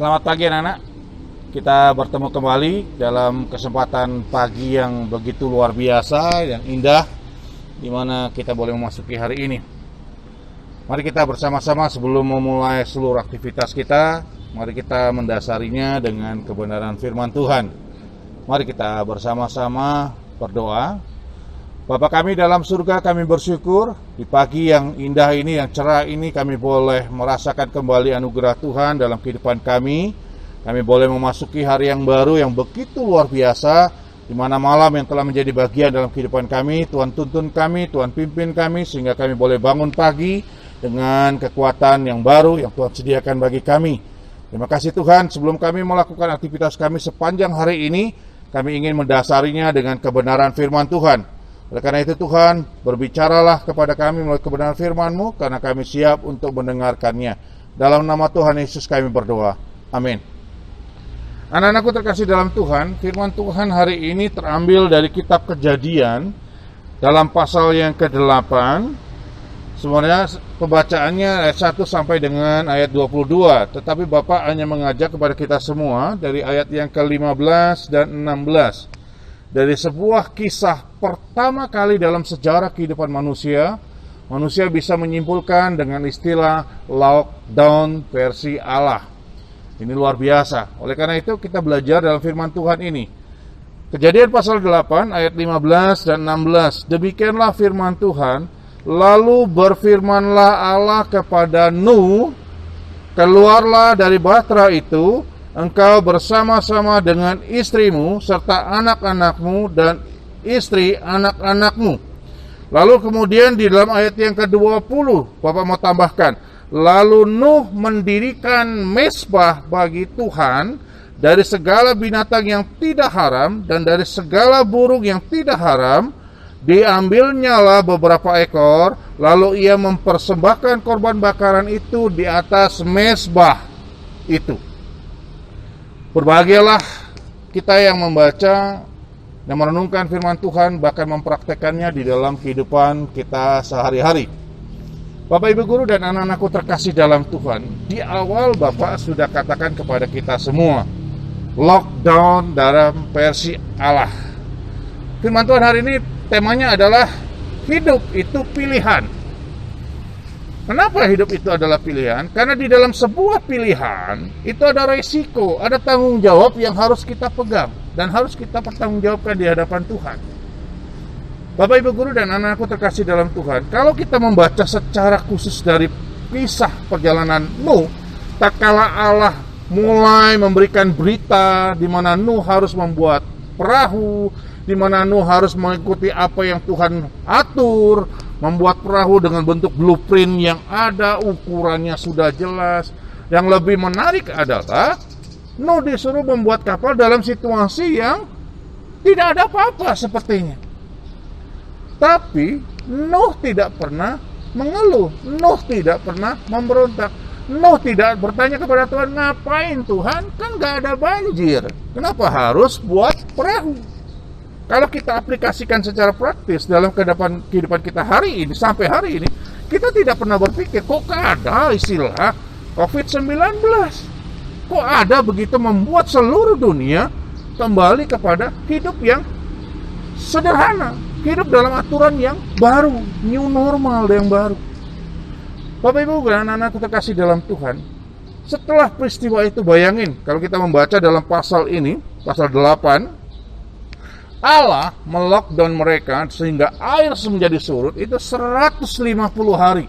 Selamat pagi anak-anak. Kita bertemu kembali dalam kesempatan pagi yang begitu luar biasa, yang indah, di mana kita boleh memasuki hari ini. Mari kita bersama-sama sebelum memulai seluruh aktivitas kita, mari kita mendasarinya dengan kebenaran firman Tuhan. Mari kita bersama-sama berdoa. Bapa kami dalam surga, kami bersyukur di pagi yang indah ini, yang cerah ini, kami boleh merasakan kembali anugerah Tuhan dalam kehidupan kami. Kami boleh memasuki hari yang baru yang begitu luar biasa, di mana malam yang telah menjadi bagian dalam kehidupan kami, Tuhan tuntun kami, Tuhan pimpin kami, sehingga kami boleh bangun pagi dengan kekuatan yang baru yang Tuhan sediakan bagi kami. Terima kasih Tuhan. Sebelum kami melakukan aktivitas kami sepanjang hari ini, kami ingin mendasarinya dengan kebenaran firman Tuhan. Oleh karena itu Tuhan, berbicaralah kepada kami melalui kebenaran firman-Mu, karena kami siap untuk mendengarkannya. Dalam nama Tuhan Yesus kami berdoa. Amin. Anak-anakku terkasih dalam Tuhan, firman Tuhan hari ini terambil dari kitab Kejadian, dalam pasal yang ke-8. Sebenarnya pembacaannya ayat 1 sampai dengan ayat 22. Tetapi Bapak hanya mengajak kepada kita semua dari ayat yang ke-15 dan 16. Dari sebuah kisah pertama kali dalam sejarah kehidupan manusia, manusia bisa menyimpulkan dengan istilah lockdown versi Allah. Ini luar biasa. Oleh karena itu kita belajar dalam firman Tuhan ini. Kejadian pasal 8 ayat 15 dan 16. Demikianlah firman Tuhan. Lalu berfirmanlah Allah kepada Nuh, keluarlah dari bahtera itu, engkau bersama-sama dengan istrimu serta anak-anakmu dan istri anak-anakmu. Lalu kemudian di dalam ayat yang ke-20 Bapak mau tambahkan, lalu Nuh mendirikan mezbah bagi Tuhan dari segala binatang yang tidak haram dan dari segala burung yang tidak haram. Diambilnyalah beberapa ekor, lalu ia mempersembahkan korban bakaran itu di atas mezbah itu. Berbahagialah kita yang membaca dan merenungkan firman Tuhan, bahkan mempraktekannya di dalam kehidupan kita sehari-hari. Bapak, Ibu Guru, dan anak-anakku terkasih dalam Tuhan, di awal Bapak sudah katakan kepada kita semua, lockdown dalam versi Allah. Firman Tuhan hari ini temanya adalah hidup itu pilihan. Kenapa hidup itu adalah pilihan? Karena di dalam sebuah pilihan itu ada resiko, ada tanggung jawab yang harus kita pegang dan harus kita pertanggungjawabkan di hadapan Tuhan. Bapak, Ibu Guru, dan anak-anakku terkasih dalam Tuhan, kalau kita membaca secara khusus dari kisah perjalanan Nuh, tak kala Allah mulai memberikan berita di mana Nuh harus membuat perahu, di mana Nuh harus mengikuti apa yang Tuhan atur, membuat perahu dengan bentuk blueprint yang ada, ukurannya sudah jelas. Yang lebih menarik adalah Nuh disuruh membuat kapal dalam situasi yang tidak ada apa-apa sepertinya. Tapi Nuh tidak pernah mengeluh, Nuh tidak pernah memberontak, Nuh tidak bertanya kepada Tuhan, ngapain Tuhan? Kan gak ada banjir, kenapa harus buat perahu? Kalau kita aplikasikan secara praktis dalam kehidupan kita hari ini, sampai hari ini, kita tidak pernah berpikir, kok ada istilah COVID-19? Kok ada begitu membuat seluruh dunia kembali kepada hidup yang sederhana, hidup dalam aturan yang baru, new normal yang baru. Bapak, Ibu, dan anak-anak terkasih dalam Tuhan, setelah peristiwa itu, bayangin kalau kita membaca dalam pasal ini, pasal 8, Allah melockdown mereka sehingga air menjadi surut itu 150 hari.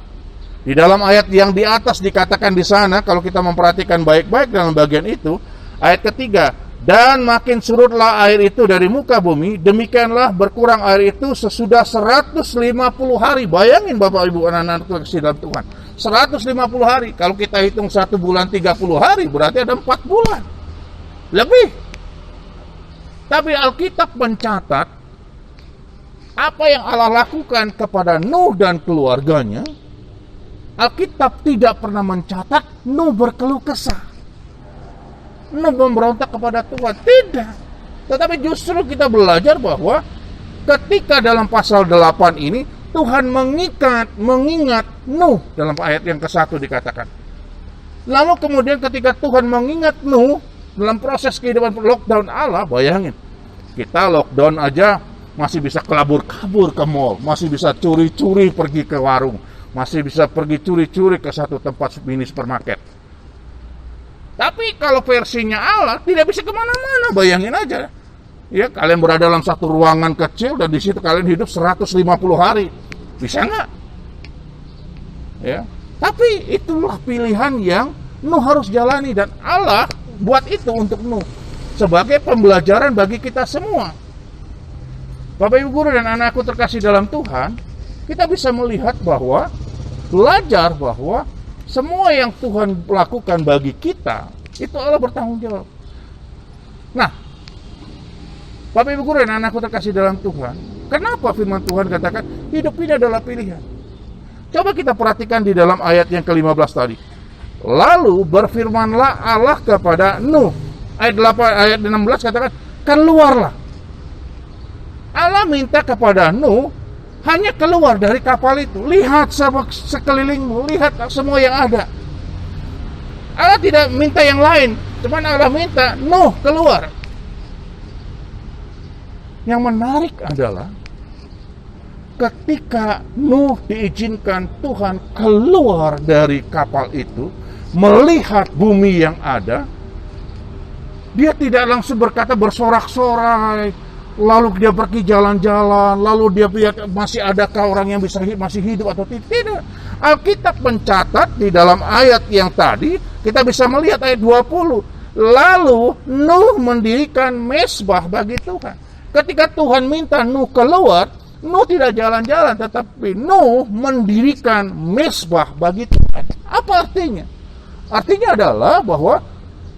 Di dalam ayat yang di atas dikatakan di sana, kalau kita memperhatikan baik-baik dalam bagian itu, ayat ketiga, dan makin surutlah air itu dari muka bumi, demikianlah berkurang air itu sesudah 150 hari. Bayangin Bapak, Ibu, anak-anak terkasih dalam Tuhan, 150 hari. Kalau kita hitung 1 bulan 30 hari, berarti ada 4 bulan lebih. Tapi Alkitab mencatat apa yang Allah lakukan kepada Nuh dan keluarganya. Alkitab tidak pernah mencatat Nuh berkeluh kesah, Nuh memberontak kepada Tuhan. Tidak. Tetapi justru kita belajar bahwa ketika dalam pasal 8 ini Tuhan mengingat Nuh dalam ayat yang ke-1 dikatakan. Lalu kemudian ketika Tuhan mengingat Nuh dalam proses kehidupan lockdown Allah, bayangin, kita lockdown aja masih bisa kabur-kabur ke mall, masih bisa curi-curi pergi ke warung, masih bisa pergi curi-curi ke satu tempat mini supermarket. Tapi kalau versinya Allah tidak bisa kemana-mana, bayangin aja. Ya, kalian berada dalam satu ruangan kecil dan di situ kalian hidup 150 hari. Bisa nggak? Ya. Tapi itulah pilihan yang Nuh harus jalani, dan Allah buat itu untuk Nuh sebagai pembelajaran bagi kita semua. Bapak Ibu Guru dan anakku terkasih dalam Tuhan, kita bisa melihat bahwa, belajar bahwa semua yang Tuhan lakukan bagi kita, itu Allah bertanggung jawab. Nah, Bapak Ibu Guru dan anakku terkasih dalam Tuhan, kenapa firman Tuhan katakan hidup ini adalah pilihan? Coba kita perhatikan di dalam ayat yang ke-15 tadi. Lalu berfirmanlah Allah kepada Nuh. Ayat 16 katakan, keluarlah. Allah minta kepada Nuh hanya keluar dari kapal itu. Lihat sekelilingmu, lihat semua yang ada. Allah tidak minta yang lain, cuman Allah minta Nuh keluar. Yang menarik adalah ketika Nuh diizinkan Tuhan keluar dari kapal itu, melihat bumi yang ada, dia tidak langsung berkata bersorak-sorai, lalu dia pergi jalan-jalan, lalu dia lihat masih adakah orang yang masih hidup atau tidak. Alkitab mencatat di dalam ayat yang tadi, kita bisa melihat ayat 20. Lalu Nuh mendirikan mezbah bagi Tuhan. Ketika Tuhan minta Nuh keluar, Nuh tidak jalan-jalan, tetapi Nuh mendirikan mezbah bagi Tuhan. Apa artinya? Artinya adalah bahwa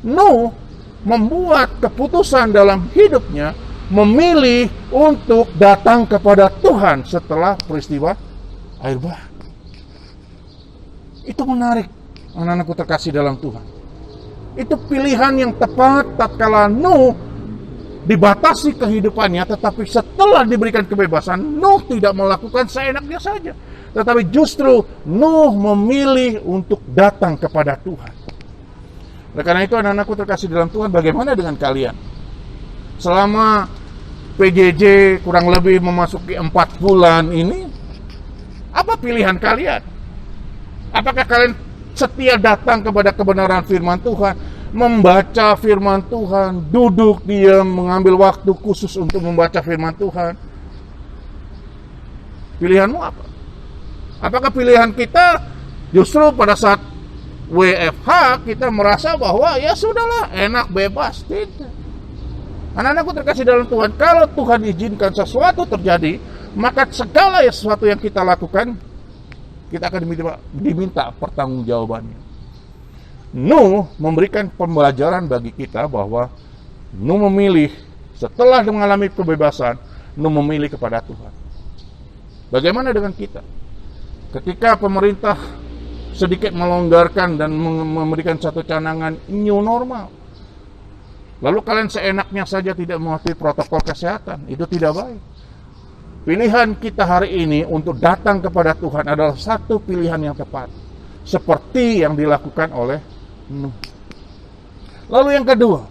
Nuh membuat keputusan dalam hidupnya, memilih untuk datang kepada Tuhan setelah peristiwa air bah. Itu menarik, anak-anakku terkasih dalam Tuhan. Itu pilihan yang tepat tatkala Nuh dibatasi kehidupannya, tetapi setelah diberikan kebebasan, Nuh tidak melakukan seenaknya saja, tetapi justru Nuh memilih untuk datang kepada Tuhan. Oleh karena itu, anak-anakku terkasih dalam Tuhan, bagaimana dengan kalian? Selama PJJ kurang lebih memasuki 4 bulan ini, apa pilihan kalian? Apakah kalian setia datang kepada kebenaran firman Tuhan, membaca firman Tuhan, duduk diam, mengambil waktu khusus untuk membaca firman Tuhan? Pilihanmu apa? Apakah pilihan kita justru pada saat WFH kita merasa bahwa ya sudahlah, enak, bebas? Tidak. Anak-anakku terkasih dalam Tuhan, kalau Tuhan izinkan sesuatu terjadi, maka segala sesuatu yang kita lakukan, kita akan diminta pertanggungjawabannya. Nuh memberikan pembelajaran bagi kita bahwa Nuh memilih, setelah mengalami kebebasan, Nuh memilih kepada Tuhan. Bagaimana dengan kita? Ketika pemerintah sedikit melonggarkan dan memberikan satu canangan new normal, lalu kalian seenaknya saja tidak mematuhi protokol kesehatan, itu tidak baik. Pilihan kita hari ini untuk datang kepada Tuhan adalah satu pilihan yang tepat, seperti yang dilakukan oleh Nuh. Lalu yang kedua,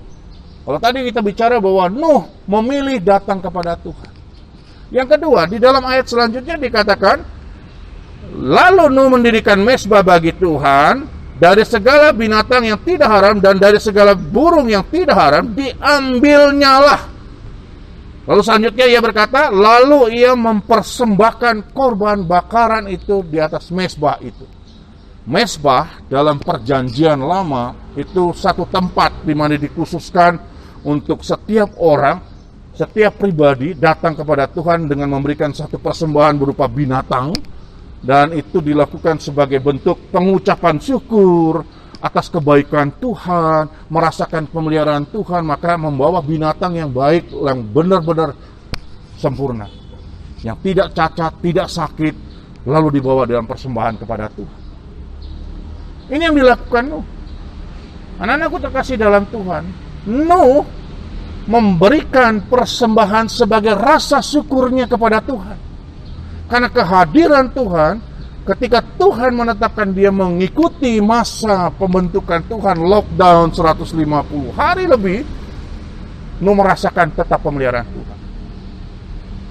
kalau tadi kita bicara bahwa Nuh memilih datang kepada Tuhan. Yang kedua, di dalam ayat selanjutnya dikatakan, lalu Nuh mendirikan mezbah bagi Tuhan, dari segala binatang yang tidak haram dan dari segala burung yang tidak haram diambilnyalah. Lalu selanjutnya ia berkata, lalu ia mempersembahkan korban bakaran itu di atas mezbah itu. Mezbah dalam perjanjian lama itu satu tempat di mana dikhususkan untuk setiap orang, setiap pribadi datang kepada Tuhan dengan memberikan satu persembahan berupa binatang. Dan itu dilakukan sebagai bentuk pengucapan syukur atas kebaikan Tuhan, merasakan pemeliharaan Tuhan, maka membawa binatang yang baik, yang benar-benar sempurna, yang tidak cacat, tidak sakit, lalu dibawa dalam persembahan kepada Tuhan. Ini yang dilakukan Nuh. Anak-anakku terkasih dalam Tuhan, Nuh memberikan persembahan sebagai rasa syukurnya kepada Tuhan. Karena kehadiran Tuhan ketika Tuhan menetapkan dia mengikuti masa pembentukan Tuhan, lockdown 150 hari lebih, Nuh merasakan tetap pemeliharaan Tuhan.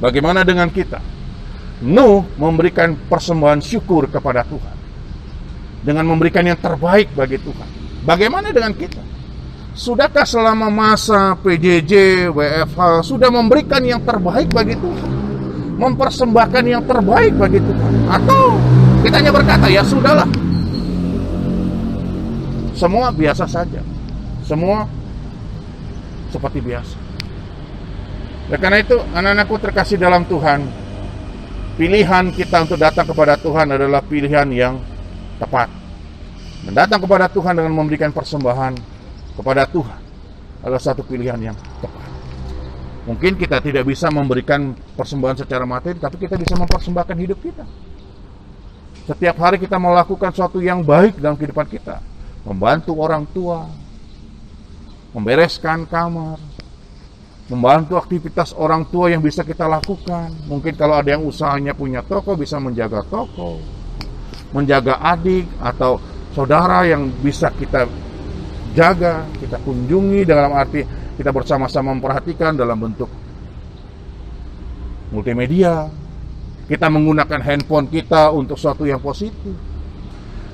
Bagaimana dengan kita? Nuh memberikan persembahan syukur kepada Tuhan dengan memberikan yang terbaik bagi Tuhan. Bagaimana dengan kita? Sudahkah selama masa PJJ, WFH sudah memberikan yang terbaik bagi Tuhan? Mempersembahkan yang terbaik bagi Tuhan? Atau kita hanya berkata, ya sudahlah, semua biasa saja, semua seperti biasa. Dan karena itu, anak-anakku terkasih dalam Tuhan, pilihan kita untuk datang kepada Tuhan adalah pilihan yang tepat. Dan datang kepada Tuhan dengan memberikan persembahan kepada Tuhan adalah satu pilihan yang tepat. Mungkin kita tidak bisa memberikan persembahan secara materi, tapi kita bisa mempersembahkan hidup kita. Setiap hari kita melakukan sesuatu yang baik dalam kehidupan kita. Membantu orang tua, membereskan kamar, membantu aktivitas orang tua yang bisa kita lakukan. Mungkin kalau ada yang usahanya punya toko, bisa menjaga toko, menjaga adik atau saudara yang bisa kita jaga, kita kunjungi, dalam arti kita bersama-sama memperhatikan dalam bentuk multimedia. Kita menggunakan handphone kita untuk sesuatu yang positif.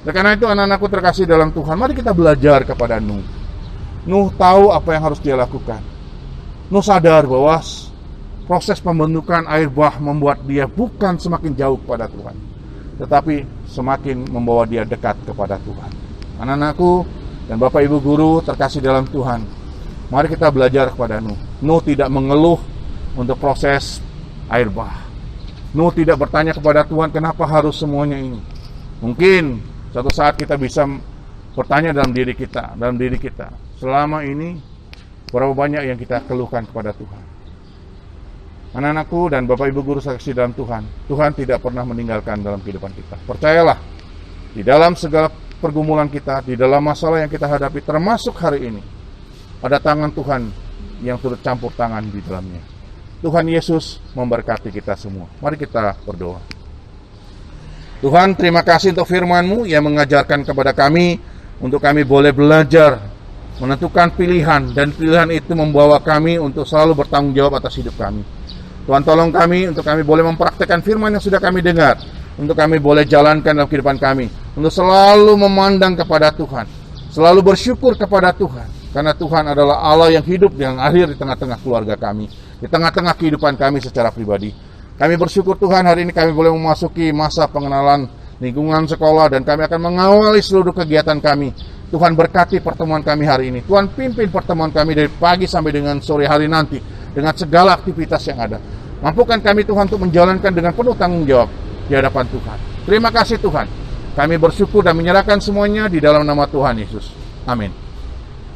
Dan karena itu anak-anakku terkasih dalam Tuhan, mari kita belajar kepada Nuh. Nuh tahu apa yang harus dia lakukan. Nuh sadar bahwa proses pembentukan air bah membuat dia bukan semakin jauh kepada Tuhan, tetapi semakin membawa dia dekat kepada Tuhan. Anak-anakku dan Bapak Ibu Guru terkasih dalam Tuhan, mari kita belajar kepada Nuh. Nuh tidak mengeluh untuk proses air bah. Nuh tidak bertanya kepada Tuhan, kenapa harus semuanya ini. Mungkin suatu saat kita bisa bertanya dalam diri kita, selama ini berapa banyak yang kita keluhkan kepada Tuhan. Anak-anakku dan Bapak Ibu Guru terkasih dalam Tuhan, Tuhan tidak pernah meninggalkan dalam kehidupan kita. Percayalah, di dalam segala pergumulan kita, di dalam masalah yang kita hadapi, termasuk hari ini, ada tangan Tuhan yang turut campur tangan di dalamnya. Tuhan Yesus memberkati kita semua. Mari kita berdoa. Tuhan, terima kasih untuk firman-Mu yang mengajarkan kepada kami, untuk kami boleh belajar, menentukan pilihan, dan pilihan itu membawa kami untuk selalu bertanggung jawab atas hidup kami. Tuhan, tolong kami untuk kami boleh mempraktikkan firman yang sudah kami dengar, untuk kami boleh jalankan dalam kehidupan kami, untuk selalu memandang kepada Tuhan, selalu bersyukur kepada Tuhan, karena Tuhan adalah Allah yang hidup, yang hadir di tengah-tengah keluarga kami, di tengah-tengah kehidupan kami secara pribadi. Kami bersyukur Tuhan, hari ini kami boleh memasuki masa pengenalan lingkungan sekolah, dan kami akan mengawali seluruh kegiatan kami. Tuhan berkati pertemuan kami hari ini. Tuhan pimpin pertemuan kami dari pagi sampai dengan sore hari nanti, dengan segala aktivitas yang ada. Mampukan kami Tuhan untuk menjalankan dengan penuh tanggung jawab di hadapan Tuhan. Terima kasih Tuhan. Kami bersyukur dan menyerahkan semuanya di dalam nama Tuhan Yesus. Amin.